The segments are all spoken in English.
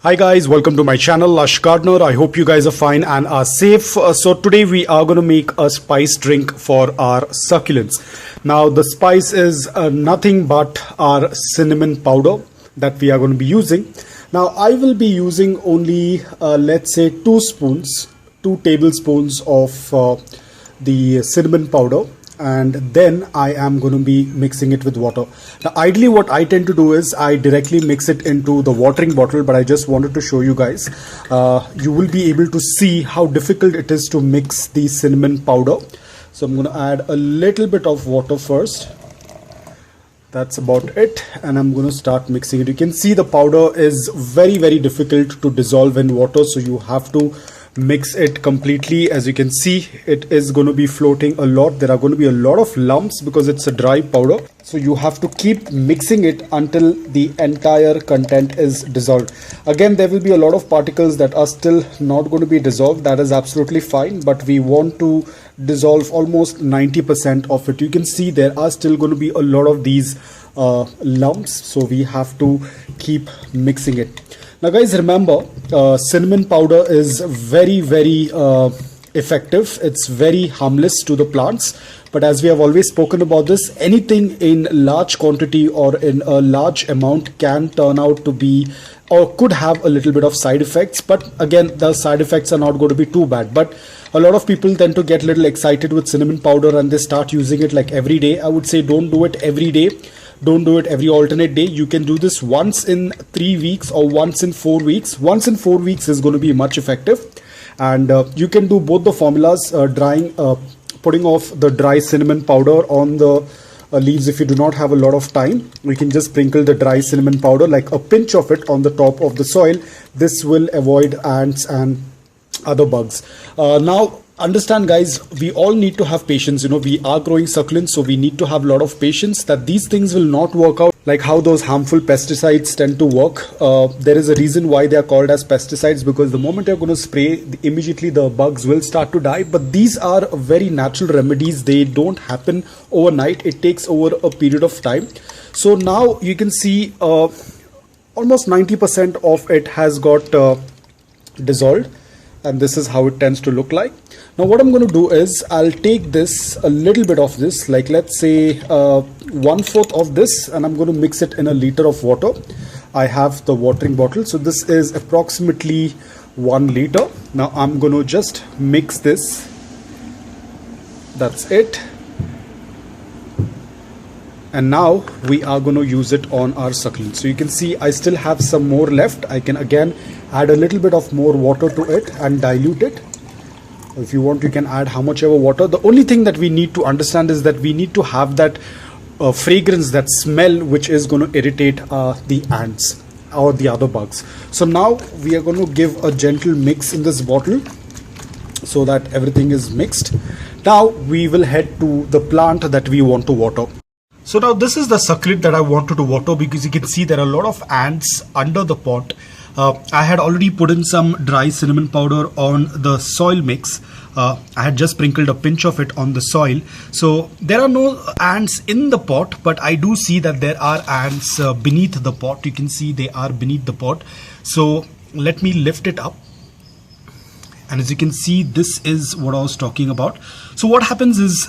Hi guys, welcome to my channel Lush Gardener. I hope you guys are fine and are safe. So today we are going to make a spice drink for our succulents. Now the spice is nothing but our cinnamon powder that we are going to be using. Now I will be using only let's say 2 tablespoons of the cinnamon powder, and then I am going to be mixing it with water. Now ideally what I tend to do is I directly mix it into the watering bottle, but I just wanted to show you guys. You will be able to see how difficult it is to mix the cinnamon powder. So I'm going to add a little bit of water first. That's about it, and I'm going to start mixing it. You can see the powder is very difficult to dissolve in water, so you have to mix it completely. As you can see, it is going to be floating a lot. There are going to be a lot of lumps because it's a dry powder, so you have to keep mixing it until the entire content is dissolved. Again, there will be a lot of particles that are still not going to be dissolved. That is absolutely fine, but we want to dissolve almost 90% of it. You can see there are still going to be a lot of these lumps, so we have to keep mixing it. Now guys, remember, cinnamon powder is very effective. It's very harmless to the plants, but as we have always spoken about this, anything in large quantity or in a large amount can turn out to be or could have a little bit of side effects. But again, the side effects are not going to be too bad. But a lot of people tend to get a little excited with cinnamon powder and they start using it like every day. I would say don't do it every day. Don't do it every alternate day. You can do this once in 3 weeks or once in 4 weeks. Once in 4 weeks is going to be much effective. And you can do both the formulas, putting off the dry cinnamon powder on the leaves. If you do not have a lot of time, you can just sprinkle the dry cinnamon powder, like a pinch of it, on the top of the soil. This will avoid ants and other bugs. Now understand guys, we all need to have patience. We are growing succulents, so we need to have a lot of patience that these things will not work out like how those harmful pesticides tend to work. There is a reason why they are called as pesticides, because the moment you're going to spray, immediately the bugs will start to die. But these are very natural remedies. They don't happen overnight. It takes over a period of time. So now you can see almost 90% of it has got dissolved, and this is how it tends to look like. Now what I'm going to do is I'll take this, a little bit of this, like let's say 1/4 of this, and I'm going to mix it in a liter of water. I have the watering bottle, so this is approximately 1 liter. Now I'm going to just mix this. That's it. And now we are going to use it on our succulent. So you can see I still have some more left. I can again add a little bit of more water to it and dilute it. If you want, you can add how much ever water. The only thing that we need to understand is that we need to have that fragrance, that smell, which is going to irritate the ants or the other bugs. So now we are going to give a gentle mix in this bottle so that everything is mixed. Now we will head to the plant that we want to water. So now this is the succulent that I wanted to water, because you can see there are a lot of ants under the pot. I had already put in some dry cinnamon powder on the soil mix. I had just sprinkled a pinch of it on the soil. So there are no ants in the pot, but I do see that there are ants beneath the pot. You can see they are beneath the pot. So let me lift it up. And as you can see, this is what I was talking about. So what happens is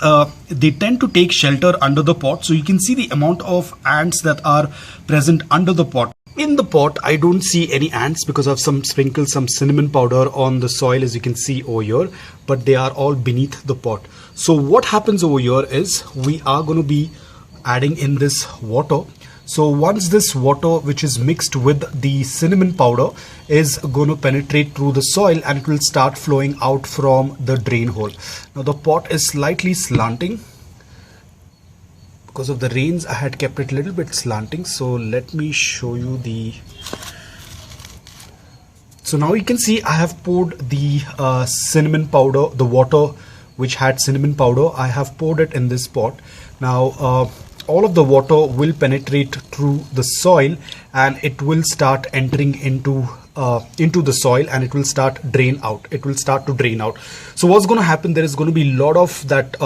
they tend to take shelter under the pot. So you can see the amount of ants that are present under the pot. In the pot, I don't see any ants because I've sprinkled some cinnamon powder on the soil, as you can see over here, but they are all beneath the pot. So what happens over here is we are going to be adding in this water. So once this water, which is mixed with the cinnamon powder, is going to penetrate through the soil, and it will start flowing out from the drain hole. Now the pot is slightly slanting. Because of the rains, I had kept it a little bit slanting. So let me show you the... So now you can see I have poured the cinnamon powder, the water which had cinnamon powder. I have poured it in this pot. Now all of the water will penetrate through the soil, and it will start entering into the soil, and it will start to drain out. So what's going to happen, there is going to be a lot of that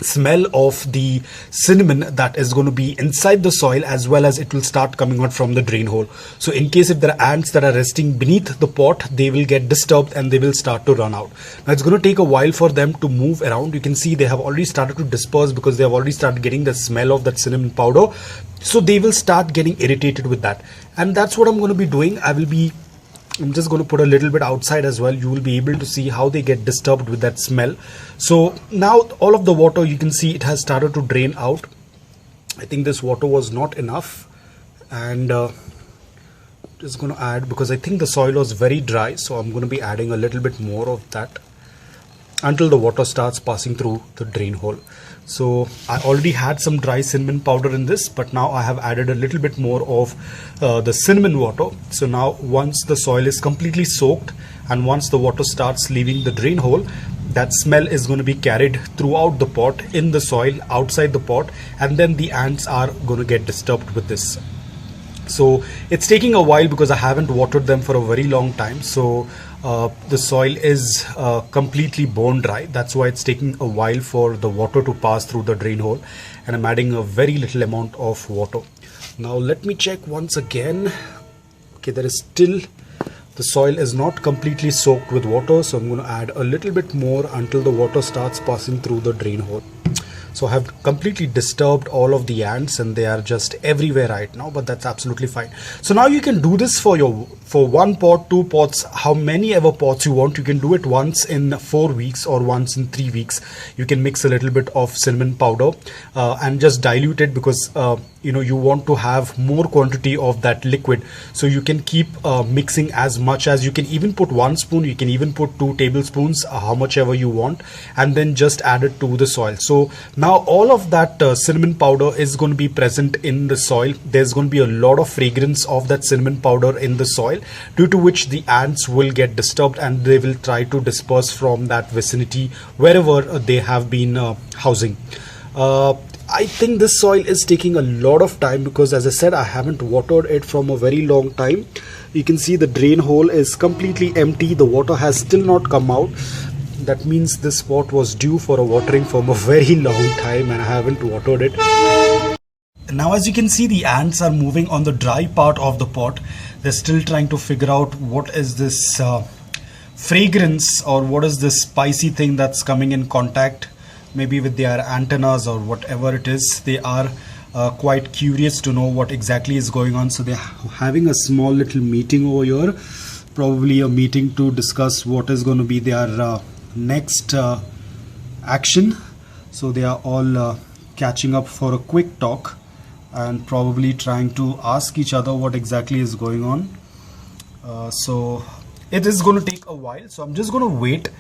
smell of the cinnamon that is going to be inside the soil, as well as it will start coming out from the drain hole. So in case if there are ants that are resting beneath the pot, they will get disturbed and they will start to run out. Now it's going to take a while for them to move around. You can see they have already started to disperse because they have already started getting the smell of that cinnamon powder. So they will start getting irritated with that, and that's what I'm going to be doing. I'm just going to put a little bit outside as well. You will be able to see how they get disturbed with that smell. So now all of the water, you can see it has started to drain out. I think this water was not enough, and just going to add, because I think the soil was very dry, so I'm going to be adding a little bit more of that until the water starts passing through the drain hole. So I already had some dry cinnamon powder in this, but now I have added a little bit more of the cinnamon water. So now once the soil is completely soaked and once the water starts leaving the drain hole, that smell is going to be carried throughout the pot, in the soil, outside the pot, and then the ants are going to get disturbed with this. So it's taking a while because I haven't watered them for a very long time. So the soil is completely bone dry. That's why it's taking a while for the water to pass through the drain hole, and I'm adding a very little amount of water. Now let me check once again. Okay, there is still, the soil is not completely soaked with water, so I'm going to add a little bit more until the water starts passing through the drain hole. So I have completely disturbed all of the ants and they are just everywhere right now, but that's absolutely fine. So now you can do this for one pot, 2 pots, how many ever pots you want. You can do it once in 4 weeks or once in 3 weeks. You can mix a little bit of cinnamon powder and just dilute it, because you want to have more quantity of that liquid. So you can keep mixing as much as you can. Even put 1 spoon, you can even put 2 tablespoons, how much ever you want, and then just add it to the soil. So now all of that cinnamon powder is going to be present in the soil. There's going to be a lot of fragrance of that cinnamon powder in the soil, due to which the ants will get disturbed and they will try to disperse from that vicinity wherever they have been housing. I think this soil is taking a lot of time because, as I said, I haven't watered it from a very long time. You can see the drain hole is completely empty. The water has still not come out. That means this pot was due for a watering from a very long time and I haven't watered it. Now as you can see, the ants are moving on the dry part of the pot. They're still trying to figure out what is this fragrance, or what is this spicy thing that's coming in contact, maybe with their antennas or whatever it is. They are quite curious to know what exactly is going on. So they're having a small little meeting over here, probably a meeting to discuss what is going to be their next action. So they are all catching up for a quick talk and probably trying to ask each other what exactly is going on. So it is going to take a while, so I'm just going to wait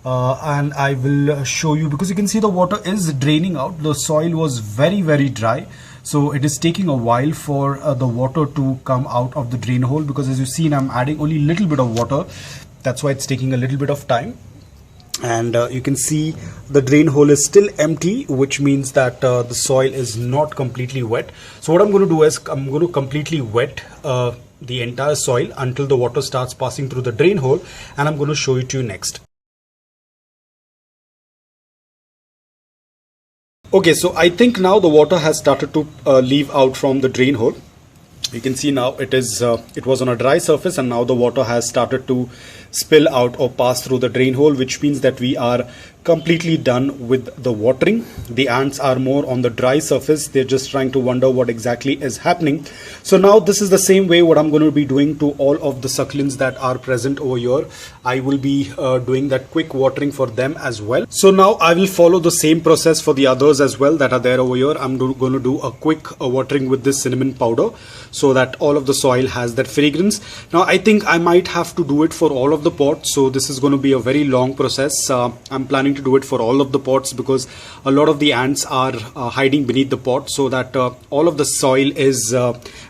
and I will show you, because you can see the water is draining out. The soil was very dry, so it is taking a while for the water to come out of the drain hole, because as you see, I'm adding only a little bit of water. That's why it's taking a little bit of time. And you can see the drain hole is still empty, which means that the soil is not completely wet. So what I'm going to do is I'm going to completely wet the entire soil until the water starts passing through the drain hole, and I'm going to show it to you next. Okay, so I think now the water has started to leave out from the drain hole. You can see now it was on a dry surface, and now the water has started to spill out or pass through the drain hole, which means that we are completely done with the watering. The ants are more on the dry surface. They're just trying to wonder what exactly is happening. So now this is the same way what I'm going to be doing to all of the succulents that are present over here. I will be doing that quick watering for them as well. So now I will follow the same process for the others as well that are there over here. I'm going to do a quick watering with this cinnamon powder so that all of the soil has that fragrance. Now I think I might have to do it for all of the pots, so this is going to be a very long process. I'm planning to do it for all of the pots because a lot of the ants are hiding beneath the pot, so that all of the soil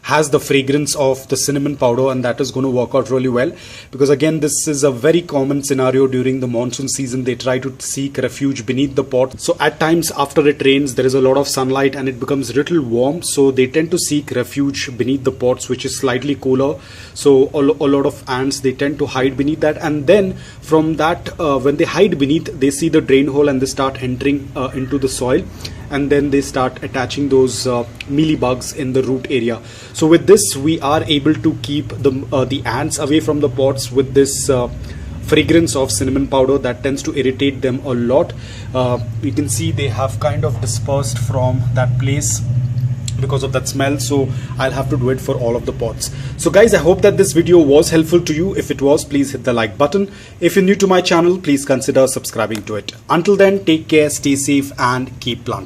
has the fragrance of the cinnamon powder, and that is going to work out really well. Because again, this is a very common scenario during the monsoon season. They try to seek refuge beneath the pot. So at times after it rains, there is a lot of sunlight and it becomes a little warm, so they tend to seek refuge beneath beneath the pots, which is slightly cooler. So a lot of ants, they tend to hide beneath that, and then from that when they hide beneath, they see the drain hole and they start entering into the soil, and then they start attaching those mealybugs in the root area. So with this, we are able to keep the ants away from the pots with this fragrance of cinnamon powder that tends to irritate them a lot. You can see they have kind of dispersed from that place because of that smell, so I'll have to do it for all of the pots. So guys, I hope that this video was helpful to you. If it was, please hit the like button. If you're new to my channel, please consider subscribing to it. Until then, take care, stay safe, and keep planting.